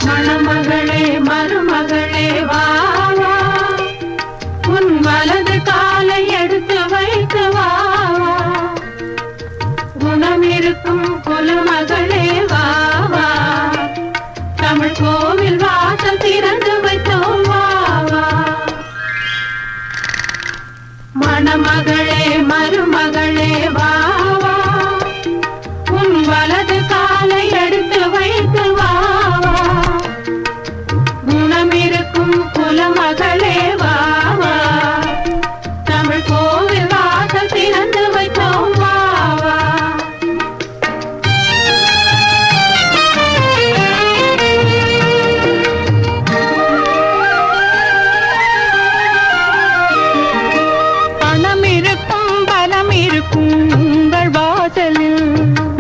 மணமகளே மருமகளே வா வா, உன் வலது காலை எடுத்து வைத்து வா வா, குணம் இருக்கும் குலமகளே வா வா, தமிழ் கோவில் வாசல் திறந்து வைத்தோம் வா வா. மணமகளே மருமகளே வா வா, உன் வலது காலை எடுத்து வைத்து வா வா, குணம் இருக்கும் குலமகளே வா வா, தமிழ் கோவில் வாசல் திறந்து வைத்தோம் வா வா. பணம் இருக்கும் பலம் இருக்கும் உங்கள் வாசலில்,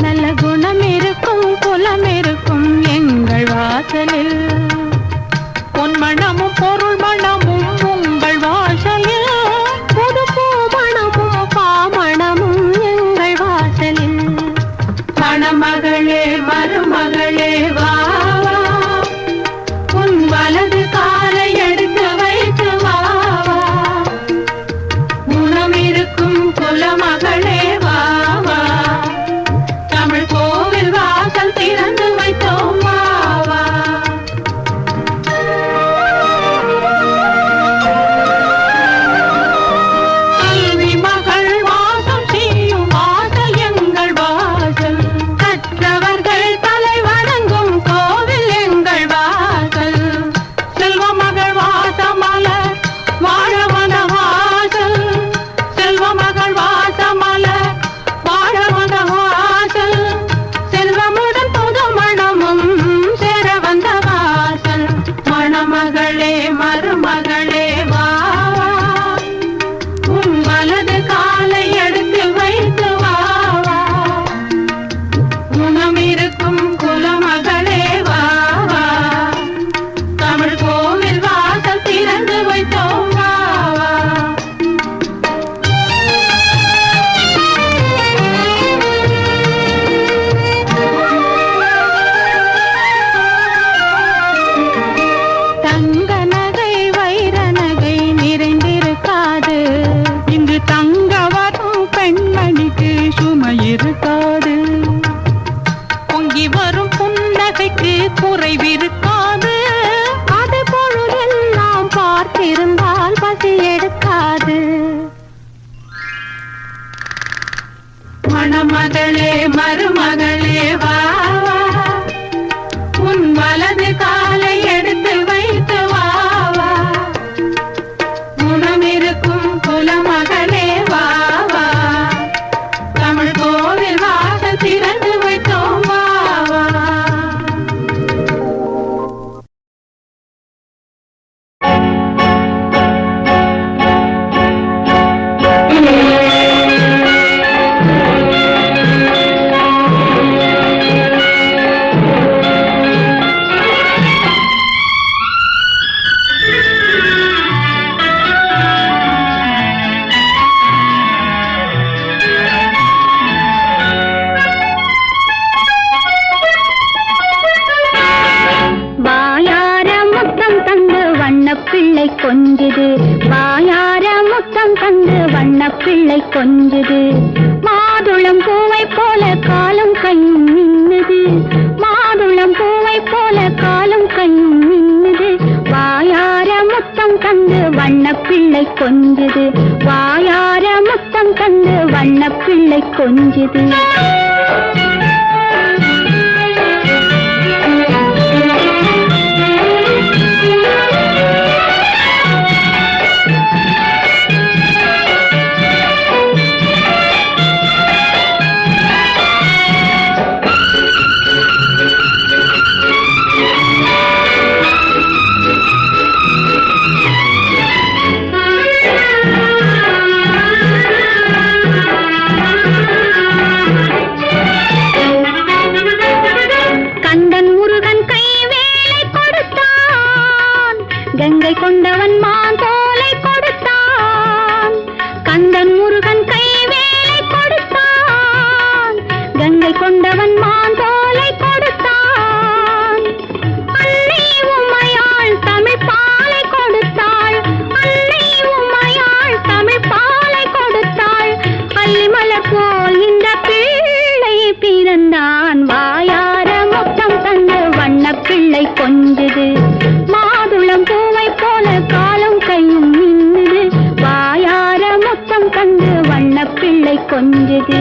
நல்ல குணம் இருக்கும் குலம் இருக்கும் எங்கள் வாசலில், பொன் மணமும் பொருள் மணமும் உங்கள் வாசலில், புது பூ மணமும் பாமணமும் எங்கள் வாசலில். மணமகளே மருமகளே வா வா, உன் வலது காலை எடுத்து வைத்து வா வா, குணம் இருக்கும் குலமகளே வா வா, தமிழ் கோவில் வாசல் திறந்து வைத்தோம் வா வா. கல்வி மகள் வாசம் செய்யும் வாசல் எங்கள் வாசல், கற்றவர்கள் தலை வணங்கும் கோவில் எங்கள் வாசல், செல்வ மகள் வாசமலர் வாழவன வாசல், செல்வ மகள் வாசமலர் வாழவன வாசல், செல்வமுடன் புது மணமும் சேர வந்த வாசல். மணமகளே மருமகளே வா வா, உன் வலது காலை எடுத்து வைத்து வா வா, குணம் இருக்கும் குலமகளே வா வா, தமிழ் கோவில் வாசல் திறந்து வைத்தோம் வா வா. தங்க நகை வைர நகை நிறைந்திருக்காது, இங்கு தங்க வரும் பெண்மணிக்கு சுமை இருக்காது, பொங்கி வரும் புன்னகைக்கு குறைவிருக்காது, அது பொழுதெல்லாம் பார்த்திருந்தால் பசி எடுக்காது. மணமகளே மருமகளே வா வா, உன் வலது காலை எடுத்து வைத்து வா வா, குணம் இருக்கும் குலமகளே வா வா, தமிழ் கோவில் வாசல் திறந்து வைத்தோம் வா வா. வாயார முத்தம் தந்து வண்ணப்பிள்ளை கொஞ்சுது, வாயார முத்தம் தந்து வண்ணப்பிள்ளை கொஞ்சுது, மாதுளம் பூவை போல காலும் கையும் மின்னுது, மாதுளம் பூவை போல காலும் கையும் மின்னுது, வாயார முத்தம் தந்து வண்ணப்பிள்ளை கொஞ்சுது, வாயார முத்தம் தந்து வண்ணப்பிள்ளை கொஞ்சுது. பிள்ளை கொண்டவன் மான் தோலை கொடுத்தான். அன்னை உமையாள் தமிழ் பாலை கொடுத்தாள். அன்னை உமையாள் தமிழ் பாலை கொடுத்தாள். அல்லிமலர் போல் இந்த பிள்ளை பிறந்தான். வாயார மொத்தம் தந்து வண்ண பிள்ளை கொஞ்சுது. மாதுளம் பூவை போல காலும் கையும் மின்னுது. வாயார மொத்தம் தந்து வண்ண பிள்ளை கொஞ்சுது.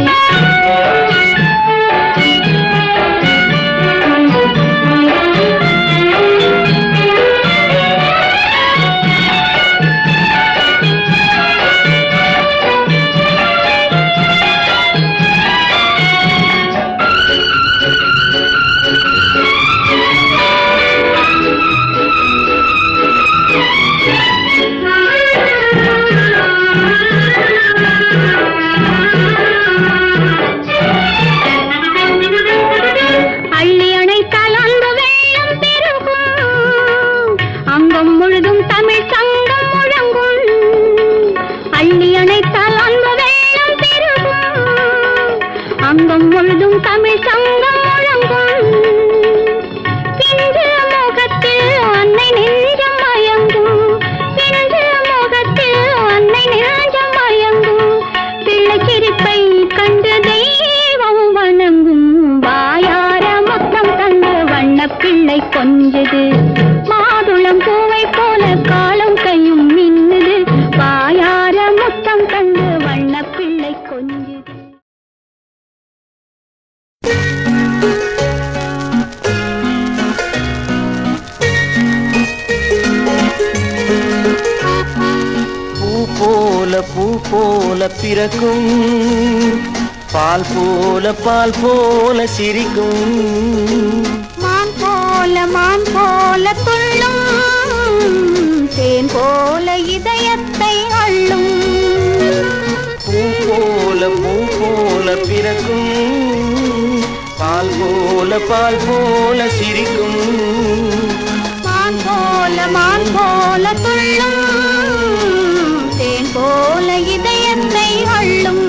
அங்கம் முழுதும் தமிழ் சங்கம் முழங்கும். பிஞ்சு முகத்தில் அன்னை நெஞ்சம் மயங்கும். பிஞ்சு முகத்தில் அன்னை நெஞ்சம் மயங்கும். பிள்ளை சிரிப்பை கண்டு தெய்வம் வணங்கும். வாயார மொத்தம் தந்து வண்ண பிள்ளை கொஞ்சுது. மாதுளம் பூவை போல காலும் கையும் மின்னுது. வாயார மொத்தம் தந்து வண்ண பிள்ளை கொஞ்சுது. பூ போல பிறக்கும். பால் போல சிரிக்கும். மான் போல துள்ளும். தேன் போல இதயத்தை அள்ளும். பூ போல பிறக்கும். பால் போல சிரிக்கும். மான் போல துள்ளும். தேன் போல இதயத்தை அள்ளும்.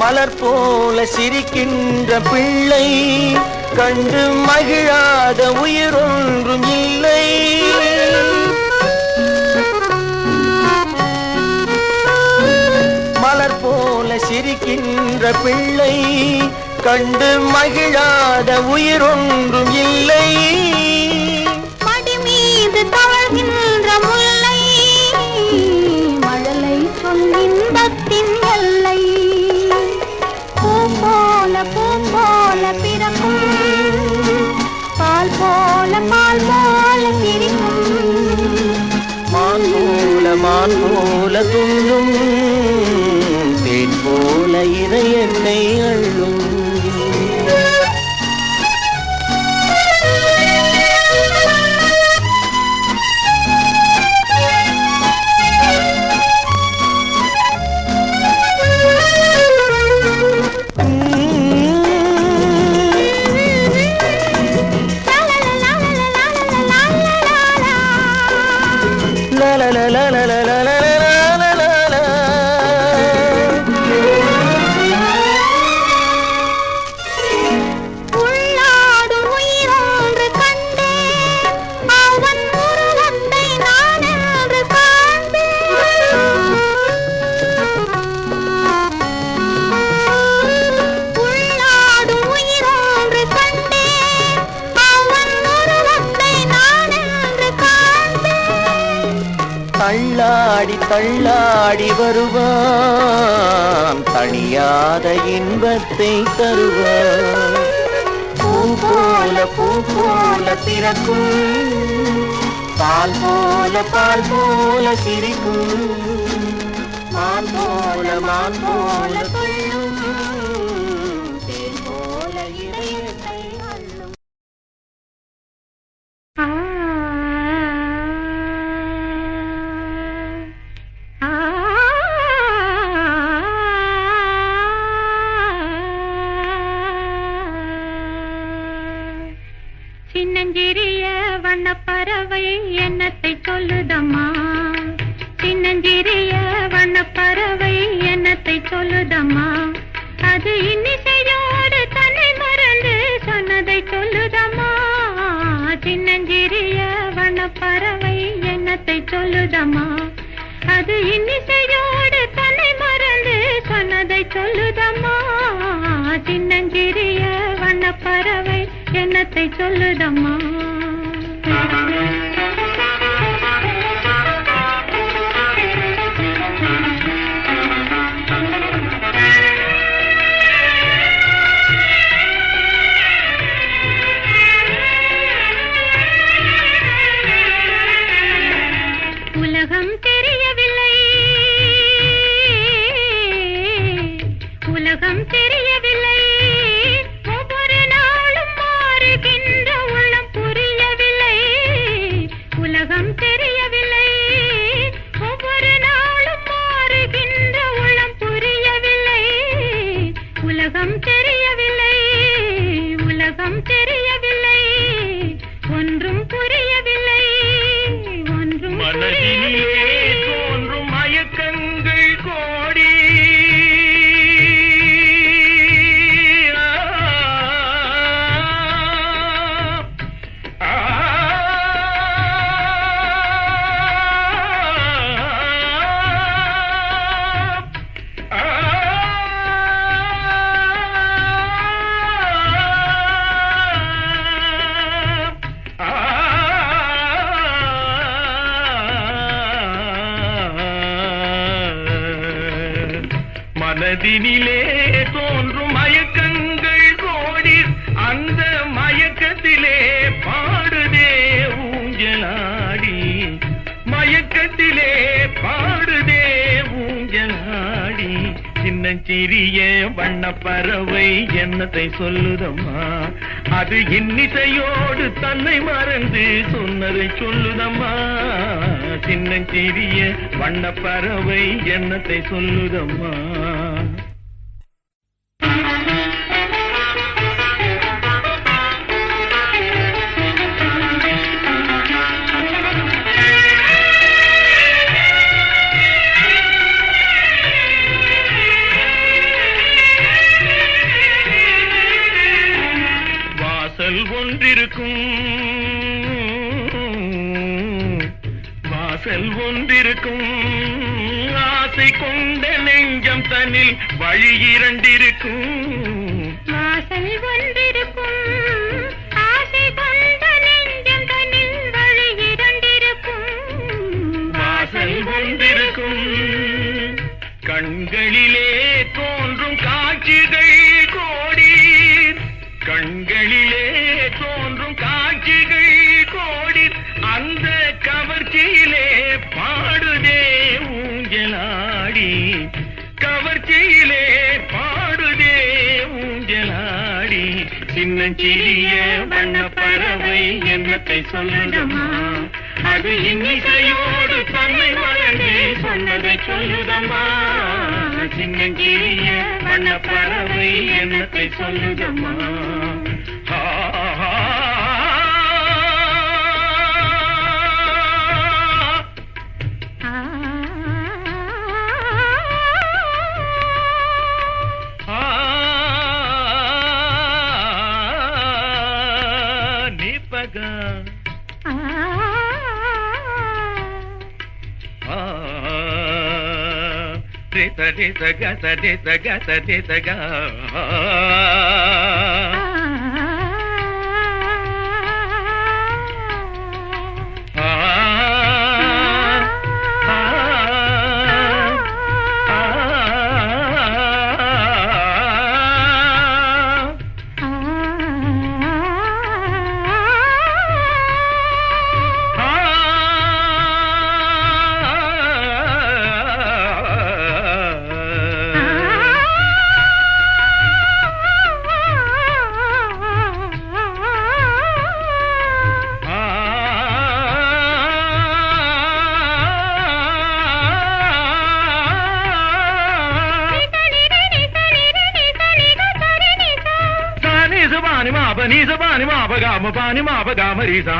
மலர் போல சிரிக்கின்ற பிள்ளை கண்டு மகிழாத உயிரொன்றும் இல்லை. மலர் போல சிரிக்கின்ற பிள்ளை கண்டு மகிழாத உயிரொன்றும் இல்லை. மடி மீது தவழ்கின்ற முல்லை மழலை சொல்லின்பத்தின் எல்லை. பூ போல பிறக்கும். பால் போல சிரிக்கும். மான் போல துள்ளும். தேன் போல இதயத்தை அள்ளும். தள்ளாடி வருவான். தணியாத இன்பத்தை தருவான். பூ போல பிறக்கும். பால் போல சிரிக்கும். மான் போல துள்ளும். சின்னஞ்சிறிய வண்ணப்பறவை என்னத்தை சொல்லுதம்மா, சின்னஞ்சிறிய வண்ணப்பறவை என்னத்தை சொல்லுதம்மா, அது இன்னிசையோடு தன்னை மறந்து சொன்னதை சொல்லுதம்மா, சின்னஞ்சிறிய வண்ணப்பறவை என்னத்தை சொல்லுதம்மா, அது இன்னிசையோடு தன்னை மறந்து சொன்னதை சொல்லுதம்மா, சின்னஞ்சிறிய வண்ணப்பறவை என்னத்தை சொல்லுதம்மா. உலகம் தெரியவில்லை, உலகம் தெரியவில்லை, ஒவ்வொரு நாளும் மாறுகின்ற உள்ளம் புரியவில்லை, உலகம் தெரியவில்லை, ஒவ்வொரு நாளும் மாறுகின்ற உள்ளம் புரியவில்லை, உலகம் தெரியவில்லை, உலகம் தெரியவில்லை, ஒன்றும் புரியவில்லை, ஒன்றும் மனதிலே தோன்றும் மயக்கங்கள் கோடி, மனதினிலே தோன்றும் மயக்கங்கள் கோடி, அந்த மயக்கத்திலே பாடுதே ஊஞ்சலாடி, மயக்கத்திலே பாடுதே ஊஞ்சலாடி, சின்னஞ்சிறிய வண்ணப்பறவை என்னத்தை சொல்லுதம்மா, அது இன்னிசையோடு தன்னை மறந்து சொன்னதை சொல்லுதம்மா, சின்னஞ்சிறிய வண்ணப்பறவை என்னத்தை சொல்லுதம்மா. வாசல் ஒன்றிருக்கும், வாசல் ஒன்றிருக்கும், ஆசை கொண்ட நெஞ்சம் தன்னில் வழி இரண்டிருக்கும், வாசல் ஒன்றிருக்கும், ஆசை கொண்ட நெஞ்சம் தன்னில் வழி இரண்டிருக்கும், வாசல் ஒன்றிருக்கும், கண்களிலே தோன்றும் காட்சிகள் கோடி, கண்களிலே தோன்றும் காட்சிகள் கோடி, அந்த கவர்ச்சியிலே பாடுதே ஊஞ்சலாடி, கவர்ச்சியிலே பாடுதே ஊஞ்சலாடி, சின்னஞ்சிறிய வண்ணப்பறவை என்னத்தை சொல்லுதம்மா, அது இன்னிசையோடு தன்னை மறந்து சொன்னதை சொல்லுதம்மா, சின்னஞ்சிறிய வண்ணப்பறவை என்னத்தை சொல்லுதம்மா. நிபகா ரித ரித கத ரித கத ரித கா, నీస పాని మాపగామ రీసా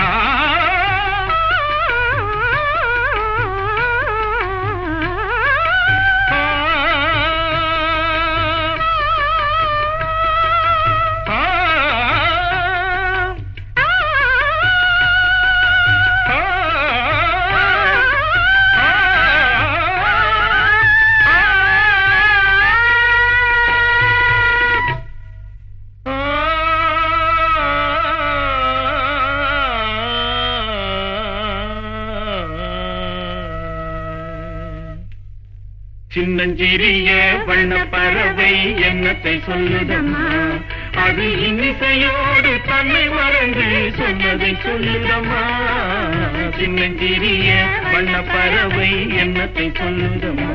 சின்னஞ்சிறிய வண்ண பறவை என்னத்தை சொல்லுதம்மா அது இன்னிசையோடு தன்னை மறந்து சொன்னதை சொல்லுதம்மா சின்னஞ்சிறிய வண்ண பறவை என்னத்தை சொல்லுதம்மா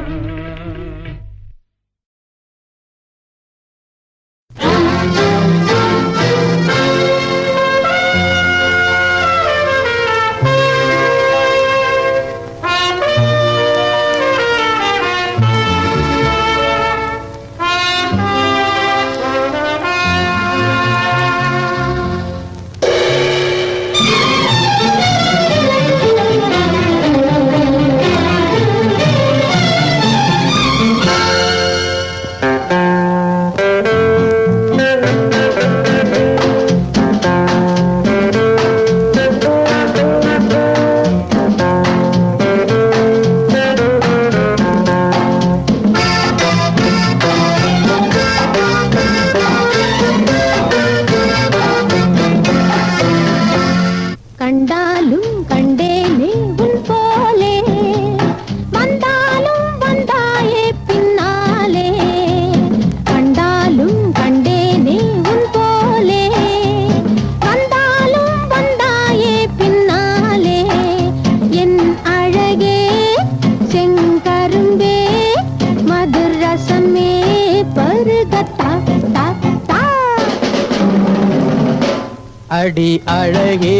அடி அழகே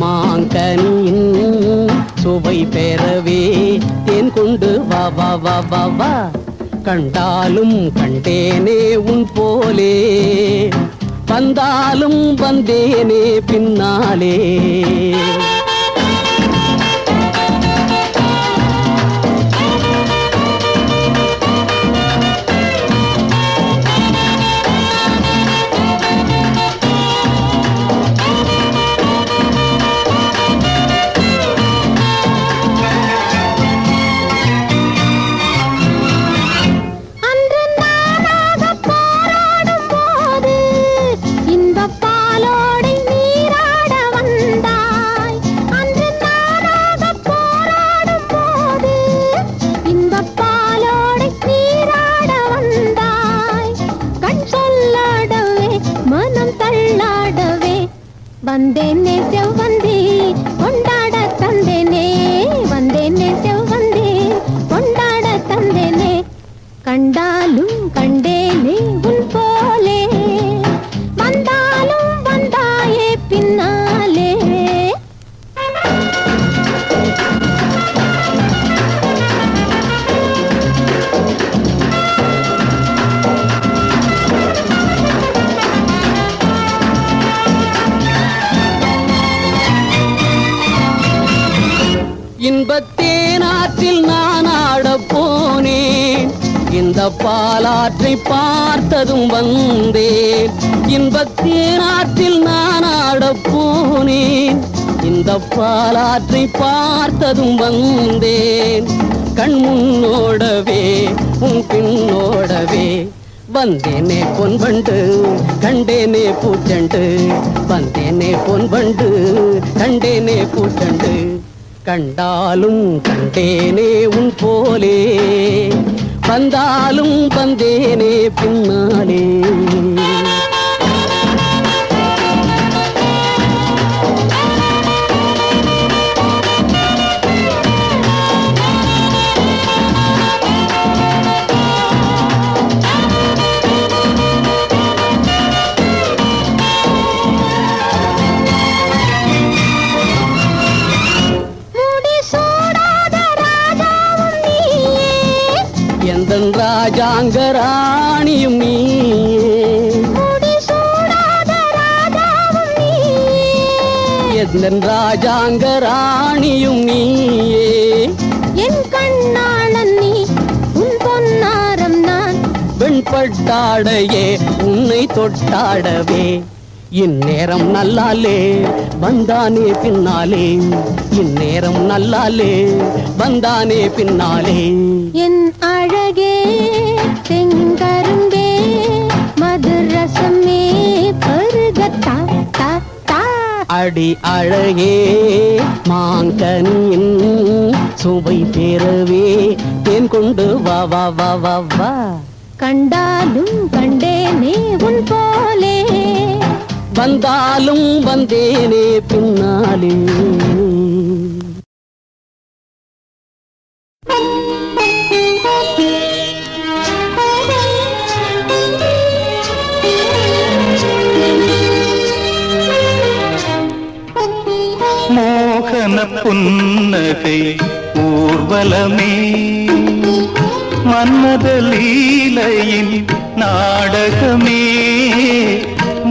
மாங்கனியின் சுவை பெறவே தேன் கொண்டு வா வா வா வா வா கண்டாலும் கண்டேனே உன் போலே வந்தாலும் வந்தேனே பின்னாலே வந்தேனே செவ்வந்தி கொண்டாட தந்தேனே வந்தேனே செவ்வந்தி கொண்டாட தந்தேனே கண்டாலும் கண்டேனே உன் போலே வந்தாலும் வந்தாயே பின்னாலே இன்பத்தேனாற்றில் நான் ஆடப் போனேன் இந்த பாலாற்றை பார்த்ததும் வந்தேன் இன்பத்தேனாற்றில் நான் ஆடப் போனேன் இந்த பாலாற்றை பார்த்ததும் வந்தேன் கண் முன்னோடவே உன் பின்னோடவே வந்தேனே பொன்பண்டு கண்டேனே பூச்சண்டு வந்தேனே பொன்பண்டு கண்டேனே பூச்சண்டு கண்டாலும் கண்டேனே உன் போலே வந்தாலும் வந்தேனே பின்னாலே எந்தன் ராஜாங்க ராணியும் நீயே முடி சூடாத எந்தன் ராஜாங்க ராணியும் நீயே. என் கண்ணாளன் நீ, உன் பொன்னாரம் நான். வெண்பட்டாடையே உன்னை தொட்டாடவே, இந்நேரம் நல்லாலே வந்தானே பின்னாலே, இந்நேரம் நல்லாலே வந்தானே பின்னாலே. என் அழகே செங்கரும்பே மதுரசமே பருகத்தா தா தா. அடி அழகே மாங்கனியின் சுவை பெறவே தேன் கொண்டு வா வா வா வா வா. கண்டாலும் கண்டேனே உன் போலே, வந்தாலும் வந்தேனே பின்னாலே. மோகன புன்னகை ஊர்வலமே, மன்மத லீலையின் நாடகமே.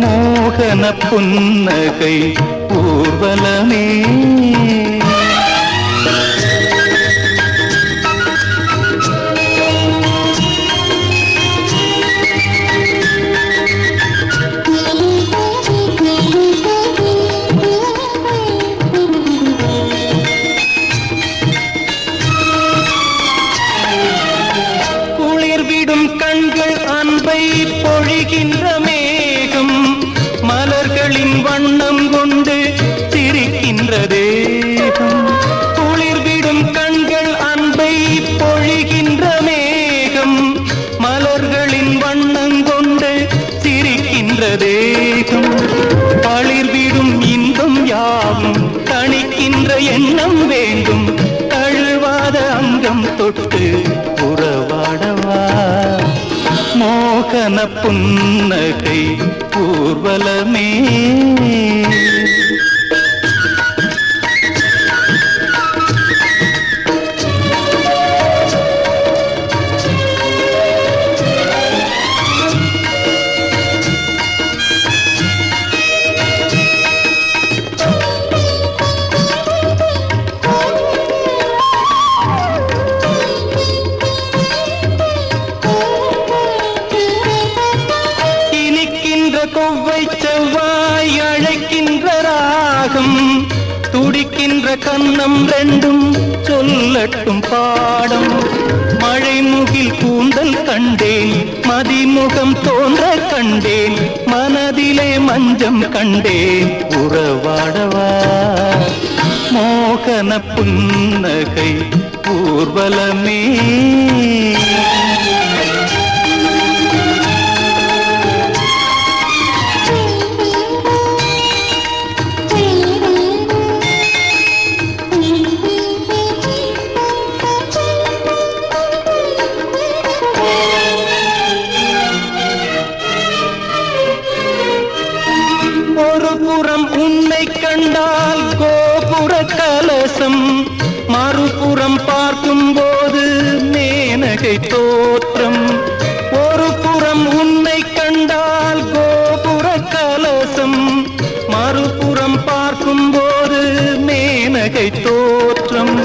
மோகன புன்னகை ஊர்வலமே. குளிர்விடும் கண்கள் அன்பை பொழிகின்ற மேகம், மலர்களின் வண்ணம் கொண்டு சிரிக்கின்ற தேகம். குளிர்விடும் கண்கள் அன்பை பொழிகின்ற மேகம், மலர்களின் வண்ணம் கொண்டு சிரிக்கின்ற தேகம். பளிர்விடும் இன்பம் யாவும் தணிக்கின்ற எண்ணம் வேண்டும், தழுவாத அங்கம் தொட்டு உறவாடவா. மோகன புன்னகை ஊர்வலமே. கொவ்வை செவ்வாய் அழைக்கின்ற ராகம், துடிக்கின்ற கன்னம் ரெண்டும் சொல்லட்டும் பாடம். மழை முகில் கூந்தல் கண்டேன், மதிமுகம் தோன்ற கண்டேன், மனதிலே மஞ்சம் கண்டேன் உறவாடவா. மோகன புன்னகை ஊர்வலமே. ஒரு புறம் உன்னை கண்டால் கோபுர கலசம், மறுபுறம் பார்க்கும் போது மேனகை தோற்றம். ஒரு புறம் உன்னை கண்டால் கோபுர கலசம், மறுபுறம் பார்க்கும் போது மேனகை தோற்றம்.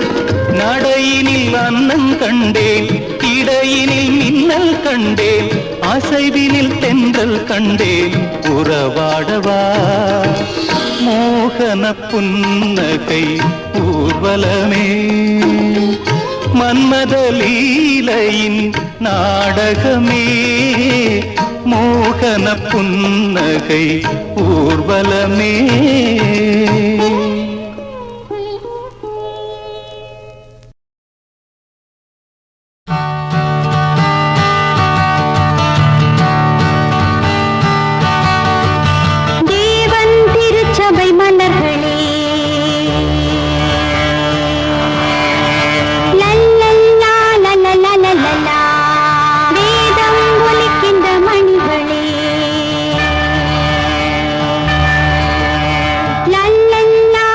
நடையினில் அன்னம் கண்டேன், இடையினில் மின்னல் கண்டேன், அசைவினில் தென்றல் கண்டேன் உறவாடவா. மோகன புன்னகை ஊர்வலமே. மன்மத லீலையின் நாடகமே. மோகன புன்னகை ஊர்வலமே. லல்லல்லா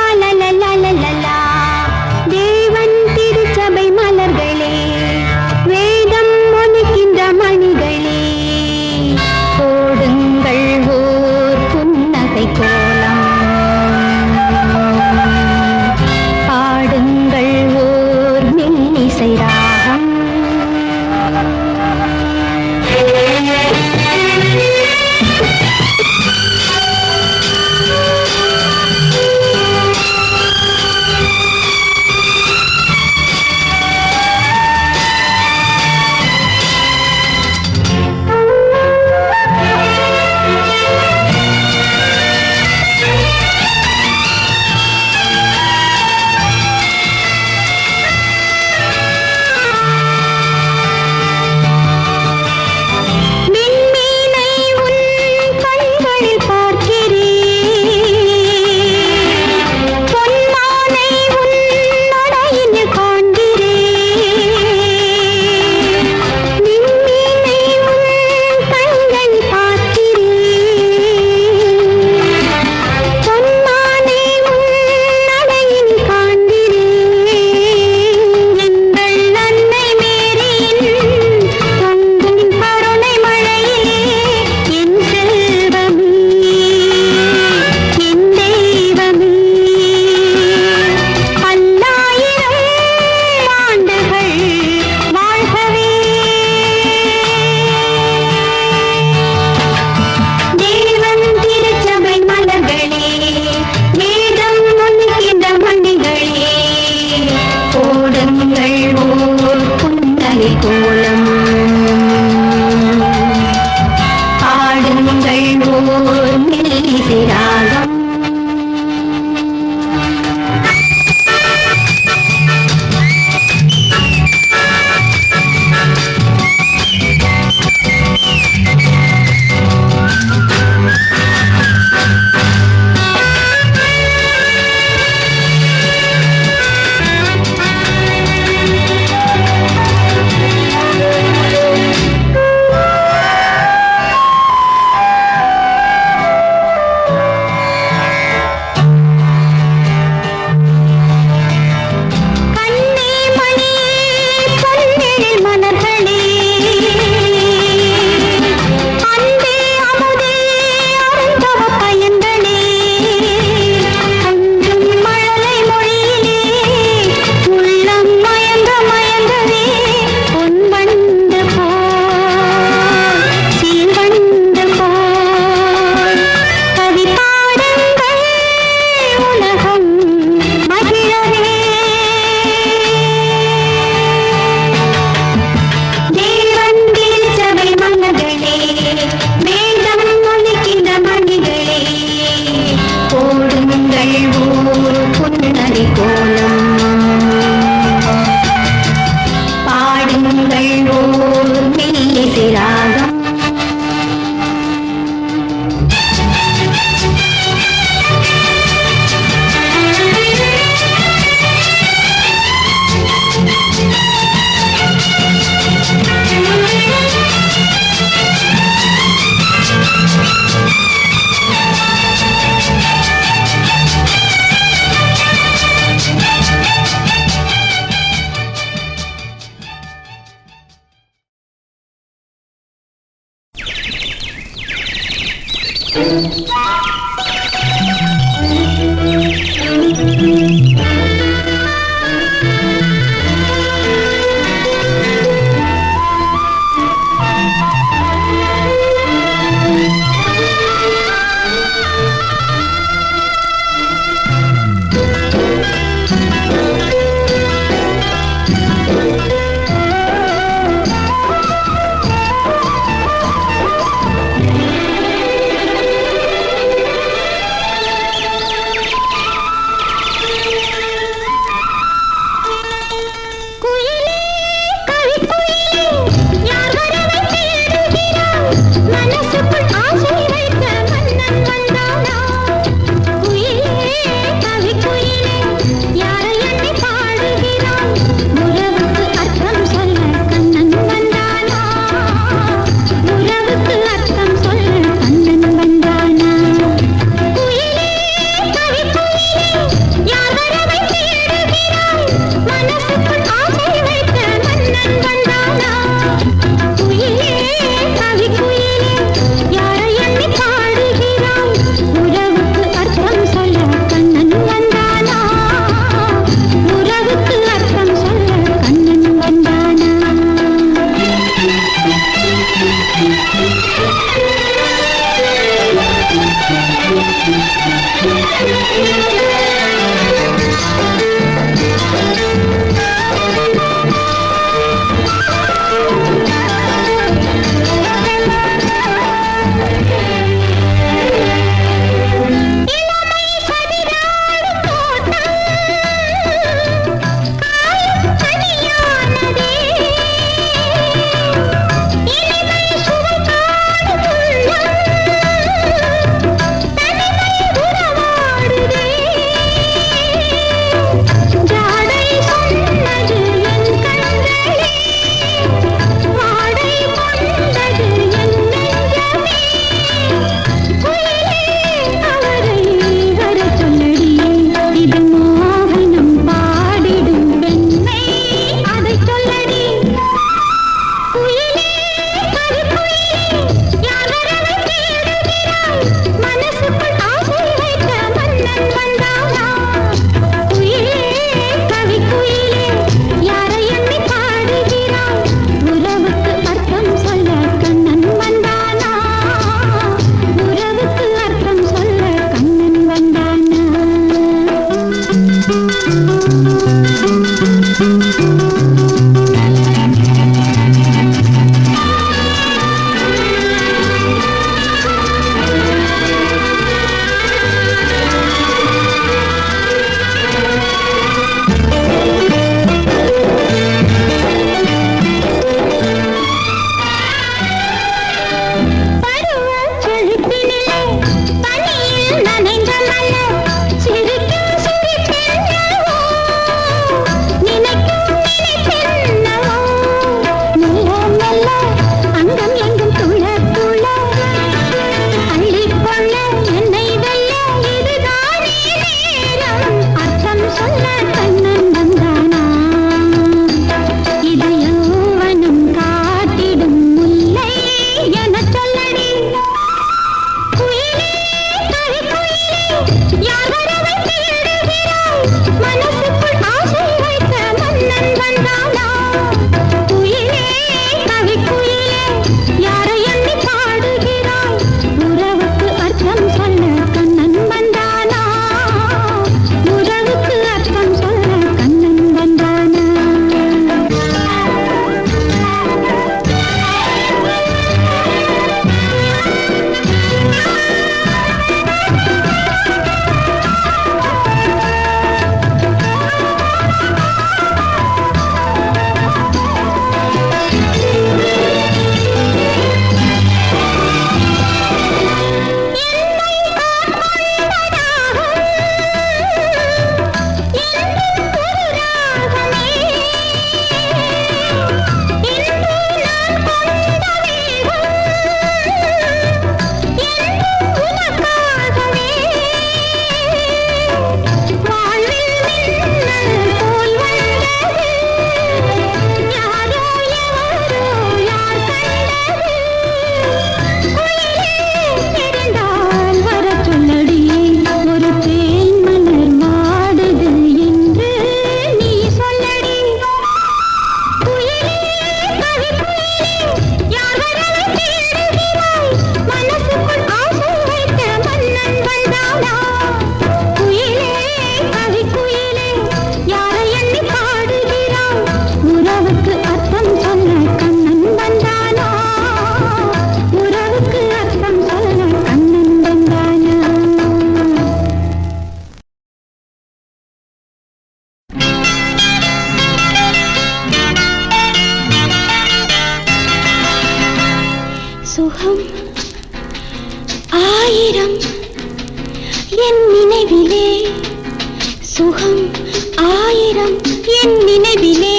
ஆயிரம் என் நினைவிலே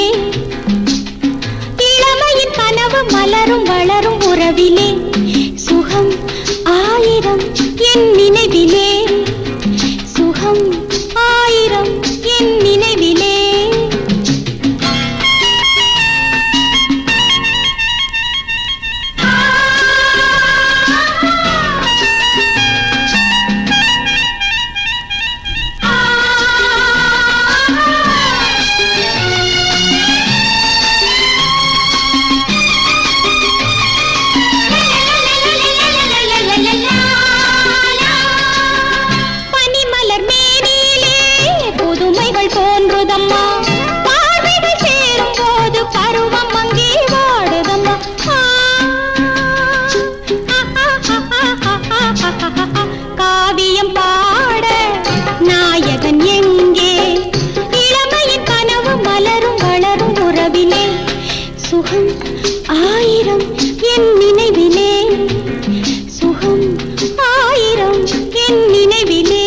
இளமையின் கனவு மலரும் வளரும் உறவிலே சுகம் ஆயிரம் என் நினைவிலே சுகம் ஆயிரம் என் நினைவிலே பனிமலர் மேனியிலே புதுமைகள் தோன்றுதம்மா பார்வைகள் சேரும் போது பருவம் அங்கே வாடுதம்மா காவியம் பாட நாயகன் எங்கே இளமையின் கனவு மலரும் வளரும் உறவிலே சுகம் ஆயிரம் என் நினைவிலே சுகம் ஆயிரம் என் நினைவிலே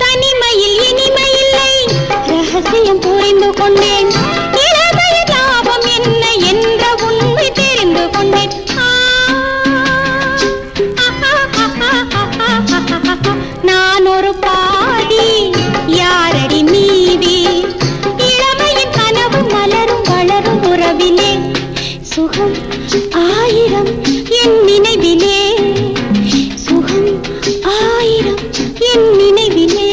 தனிமையில் இனிமையில்லை ரகசியம் புரிந்து கொண்டேன் இளமையின் லாபம் என்ன என்ற உண்மை தெரிந்து கொண்டேன் நான் ஒரு பாதி யாரடி மீதி இளமையின் கனவு மலரும் வளரும் உறவிலே சுகம் ஆயிரம் என் நினைவிலே சுகம் ஆயிரம் என் நினைவிலே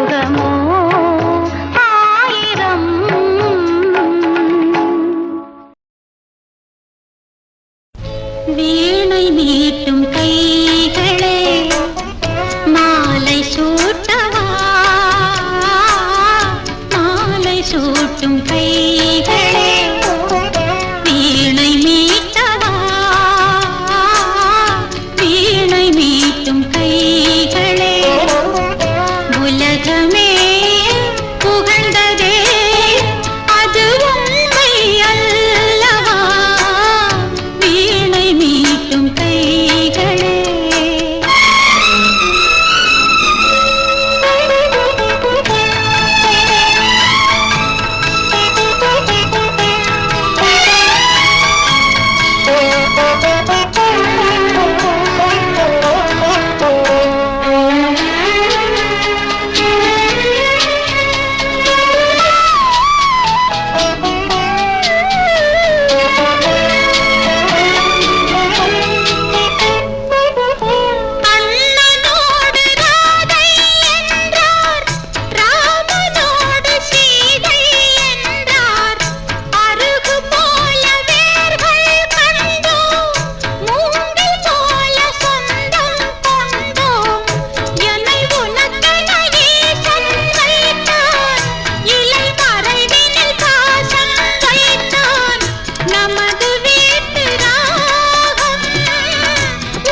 சுகமோ ஆயிரம். வீணை மீட்டும் கைகளே மாலை சூட்டவா, மாலை சூட்டும் கைகளே வீணை மீட்டவா, வீணை மீட்டும் கைகளே உலகமே புகழ்ந்ததே அது உண்மை அல்லவா, வீணை மீட்டும் கைகளே. அண்ணனோடு ராதை என்றார், ராமனோடு சீதை என்றார். அருகு போல வேர்கள் கண்டோம், மூங்கில் போல சொந்தம் கொண்டோம். என்னை உனக்கென ஈசன் வைத்தான், இலை மறைவினில் பாசம் வைத்தான். நமது வீட்டு ராகம்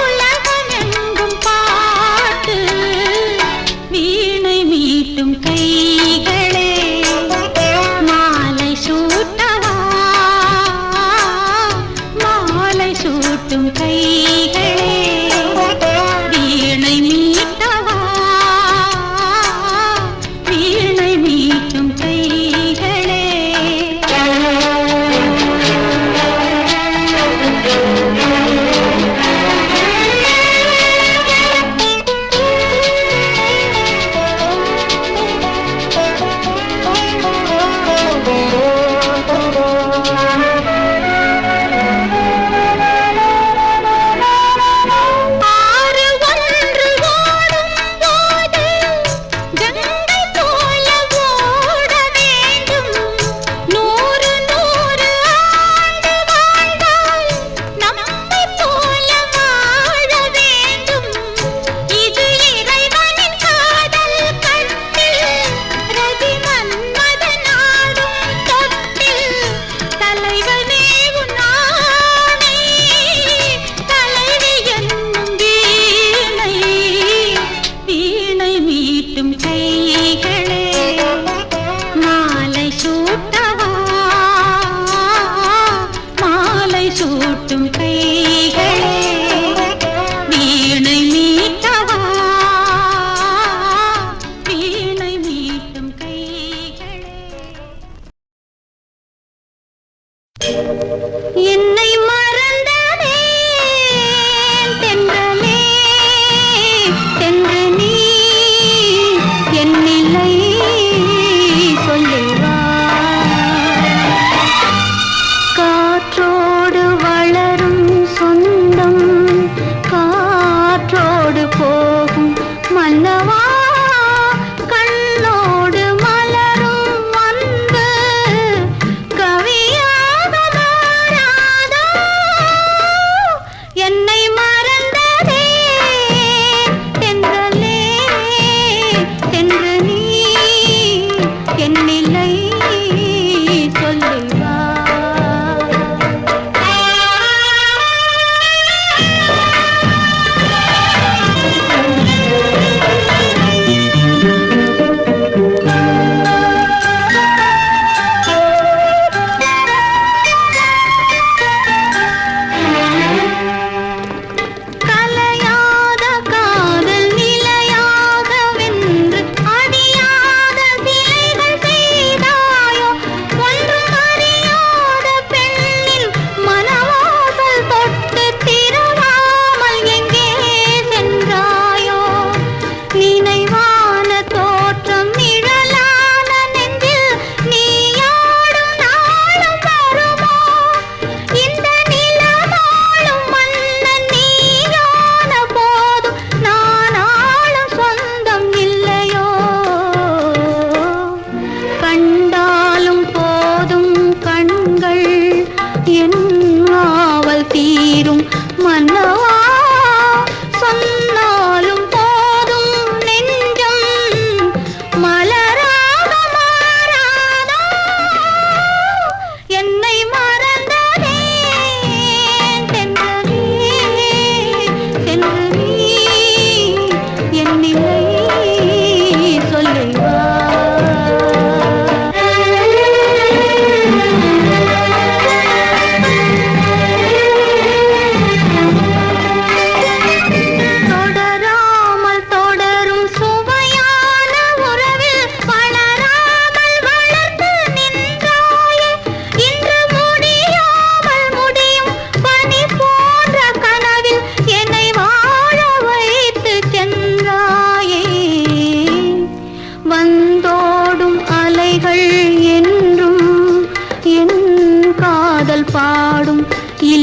உலகமெங்கும் பாட்டு, வீணை மீட்டும் கைகளே மாலை சூட்டவா, மாலை சூட்டும் கைகளே வீணை மீட்டவா, வீணை மீட்டும் கைகளே.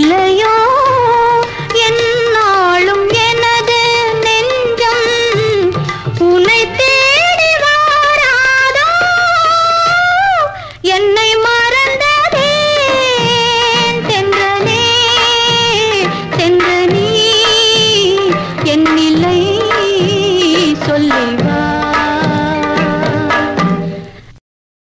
இளையோ